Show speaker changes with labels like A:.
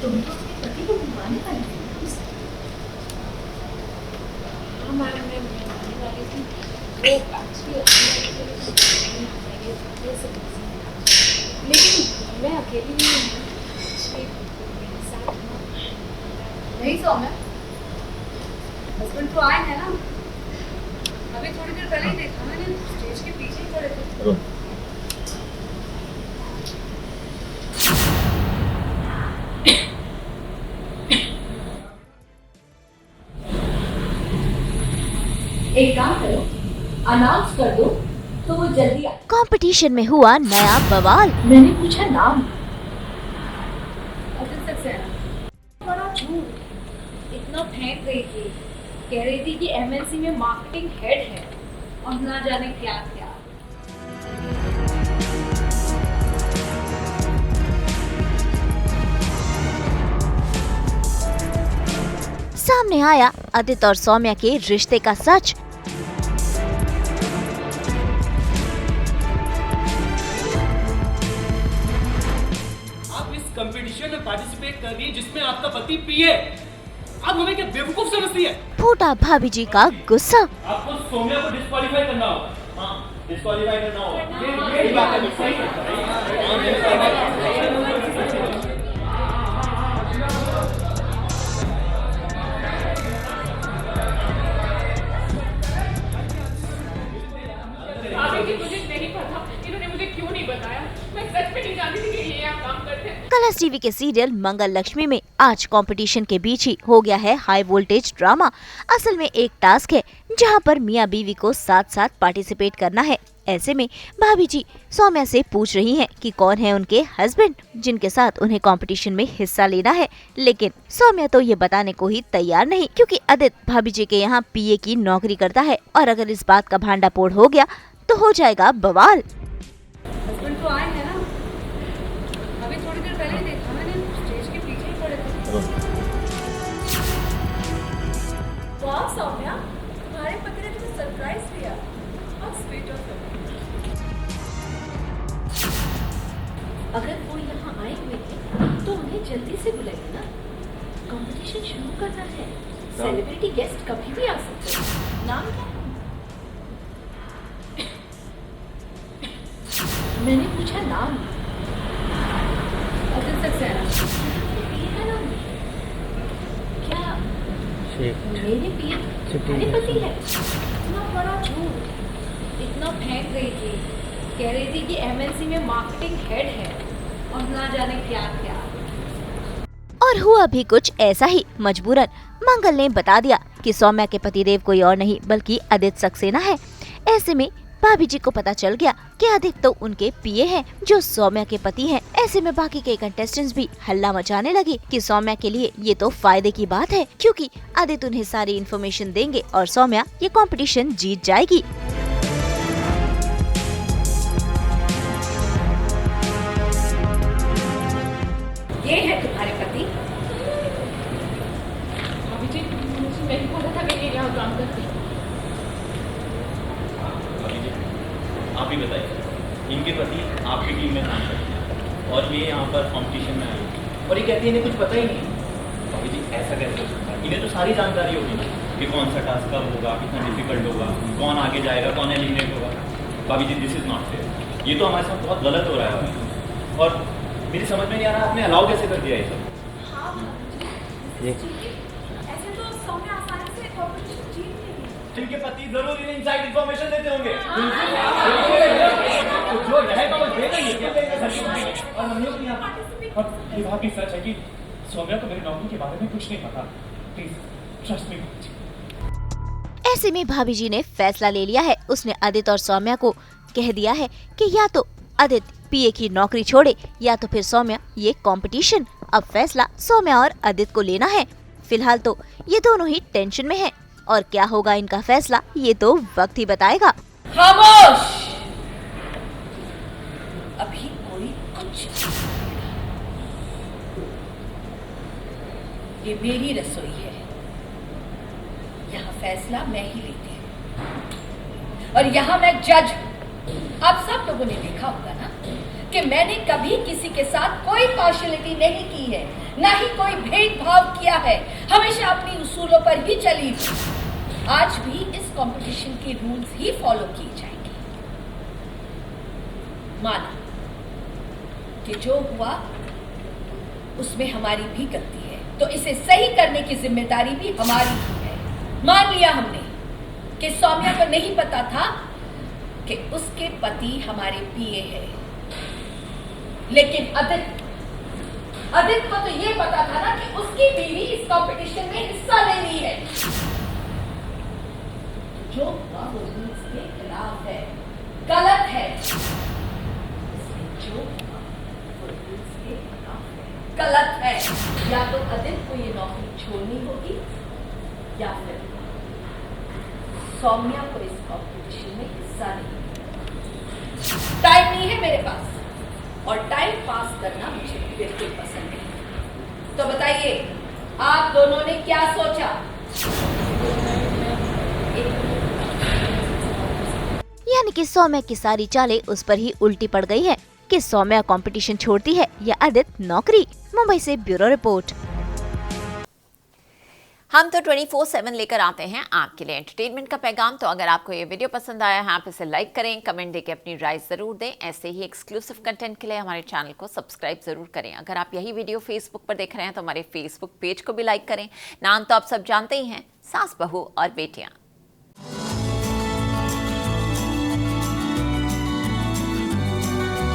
A: तुम तो अपने पति को घुमाने वाली थी ना उस
B: हाँ मैम, मैं घुमाने वाली थी। वो एक्चुअली ये सब लेकिन मैं अकेली नहीं हूँ। मेरे साथ
A: नहीं सौम्या, हस्बैंड तो आए हैं ना, अभी थोड़ी देर पहले ही देखा मैंने, स्टेज के पीछे ही खड़े थे। एक काम करो, अनाउंस कर दो तो वो जल्दी आ।
C: कंपटीशन में हुआ नया बवाल।
A: मैंने पूछा नाम, अदित सक्सेना। बड़ा झूठ, इतना फेंक गई थी, कह रही थी कि एमएनसी में मार्केटिंग हेड है और ना जाने क्या क्या।
C: सामने आया अदित और सौम्या के रिश्ते का सच।
D: आप इस कंपटीशन में पार्टिसिपेट कर रही है जिसमें आपका पति पीए। आप हमें क्या बेवकूफ समझती है?
C: फूटा भाभी जी का गुस्सा।
D: आपको सोम्या को डिस्क्वालीफाई करना होगा। हाँ, डिस्क्वालीफाई करना होगा। यही बात है, सही
B: मुझे नहीं पता इन्होंने मुझे क्यों नहीं बताया। मैं सच में नहीं जानती थी कि ये आप काम करते हैं।
C: कलर्स टीवी के सीरियल मंगल लक्ष्मी में आज कंपटीशन के बीच ही हो गया है हाई वोल्टेज ड्रामा। असल में एक टास्क है जहां पर मियां बीवी को साथ साथ पार्टिसिपेट करना है। ऐसे में भाभी जी सौम्या से पूछ रही हैं कि कौन है उनके हस्बैंड जिनके साथ उन्हें कंपटीशन में हिस्सा लेना है, लेकिन सौम्या तो ये बताने को ही तैयार नहीं, क्योंकि अदित भाभी जी के यहाँ पीए की नौकरी करता है और अगर इस बात का भांडाफोड़ हो गया तो हो जाएगा बवाल।
A: हस्बैंड तो आए हैं ना, अभी थोड़ी देर पहले ही देखा मैंने, स्टेज के पीछे ही खड़े थे। वाह सौम्या, तुम्हारे पति ने तुम्हें सरप्राइज दिया, बहुत स्वीट ऑफ हिम। अगर वो यहाँ आए हुए थे तो उन्हें जल्दी से बुलाइए ना, कंपटीशन शुरू करना है। सेलिब्रिटी गेस्ट कभी भी आ सकते हैं। नाम क्या है? मैंने पूछा नाम, अदित सक्सेना। ये है नाम क्या? मेरे पिए तुम्हारे पति है? इतना बड़ा झूठ, इतना फेंक गई थी, कह रही थी कि एमएनसी में मार्केटिंग हेड है और ना जाने क्या क्या।
C: और हुआ भी कुछ ऐसा ही। मजबूरन मंगल ने बता दिया कि सौम्या के पतिदेव कोई और नहीं बल्कि अदित सक्सेना है। ऐसे में भाभी जी को पता चल गया कि अदित तो उनके पीए हैं जो सौम्या के पति हैं। ऐसे में बाकी के कंटेस्टेंट्स भी हल्ला मचाने लगे कि सौम्या के लिए ये तो फायदे की बात है, क्योंकि अदित उन्हें सारी इन्फॉर्मेशन देंगे और सौम्या ये कंपटीशन जीत जाएगी।
A: ये है तुम्हारे पति?
B: भाभी जी, मुझे नहीं पता था कि ये यहाँ काम करते हैं।
D: आप ही बताइए, इनके पति आपकी टीम में काम करते हैं और ये यहाँ पर कॉम्पिटिशन में आए और ये कहती है इन्हें कुछ पता ही नहीं। भाभी जी ऐसा कैसे हो सकता है? इन्हें तो सारी जानकारी होगी ना कि कौन सा टास्क कब होगा, कितना डिफिकल्ट होगा, कौन आगे जाएगा, कौन एलिमिनेट होगा। भाभी जी दिस इज नॉट फेयर, ये तो हमारे साथ बहुत गलत हो रहा है और मेरी समझ में नहीं आ रहा आपने अलाउ कैसे कर दिया ये सब।
A: ऐसे तो सौम्या आसानी से कंपटीशन जीत लेगी।
D: इनके पति जरूर इन्हें इनसाइड इन्फॉर्मेशन देते होंगे। जो रहेगा वो देगा ही क्या? और हम लोग यहाँ
E: अब ये बात ही सच है कि सौम्या को मेरी नौकरी के बारे में कुछ नहीं पता। Please trust me.
C: ऐसे में भाभी जी ने फैसला ले लिया है। उसने अदित और सौम्या को कह दिया है कि या तो अदित पीए की नौकरी छोड़े या तो फिर सौम्या ये कंपटीशन। अब फैसला सौम्या और अदित को लेना है। फिलहाल तो ये दोनों ही टेंशन में हैं और क्या होगा इनका फैसला ये तो वक्त ही बताएगा।
A: खामोश, अभी कोई कुछ। ये मेरी रसोई है, यहाँ फैसला मैं ही लेती हूँ और यहाँ मैं जज हूँ। आप सब लोगों ने देखा होगा ना कि मैंने कभी किसी के साथ कोई पार्शियलिटी नहीं की है, ना ही कोई भेदभाव किया है, हमेशा अपनी उसूलों पर ही चली हूं। आज भी इस कंपटीशन के रूल्स ही फॉलो किए जाएंगे। माना कि जो हुआ उसमें हमारी भी गलती है, तो इसे सही करने की जिम्मेदारी भी हमारी ही है। मान लिया हमने कि सौम्या को नहीं पता था कि उसके पति हमारे पीए हैं, लेकिन आदित्य को तो ये पता था ना कि उसकी बीवी इस कंपटीशन में हिस्सा ले रही है। जो हुआ वो रूल्स के खिलाफ है, गलत है। जो हुआ वो रूल्स के खिलाफ है, गलत है। या तो आदित्य को ये नौकरी छोड़नी होगी या फिर सौम्या को इस कंपटीशन में हिस्सा नहीं। टाइम नहीं है मेरे पास, और टाइम पास करना मुझे बिल्कुल पसंद नहीं। तो बताइए, आप दोनों ने क्या सोचा?
C: यानी कि सौम्या की सारी चालें उस पर ही उल्टी पड़ गई है कि सौम्या कंपटीशन छोड़ती है या आदित्य नौकरी। मुंबई से ब्यूरो रिपोर्ट।
F: हम तो 24/7 लेकर आते हैं आपके लिए एंटरटेनमेंट का पैगाम। तो अगर आपको ये वीडियो पसंद आया है, आप इसे लाइक करें, कमेंट देके अपनी राय ज़रूर दें। ऐसे ही एक्सक्लूसिव कंटेंट के लिए हमारे चैनल को सब्सक्राइब ज़रूर करें। अगर आप यही वीडियो फेसबुक पर देख रहे हैं तो हमारे फेसबुक पेज को भी लाइक करें। नाम तो आप सब जानते ही हैं, सास बहू और बेटियाँ।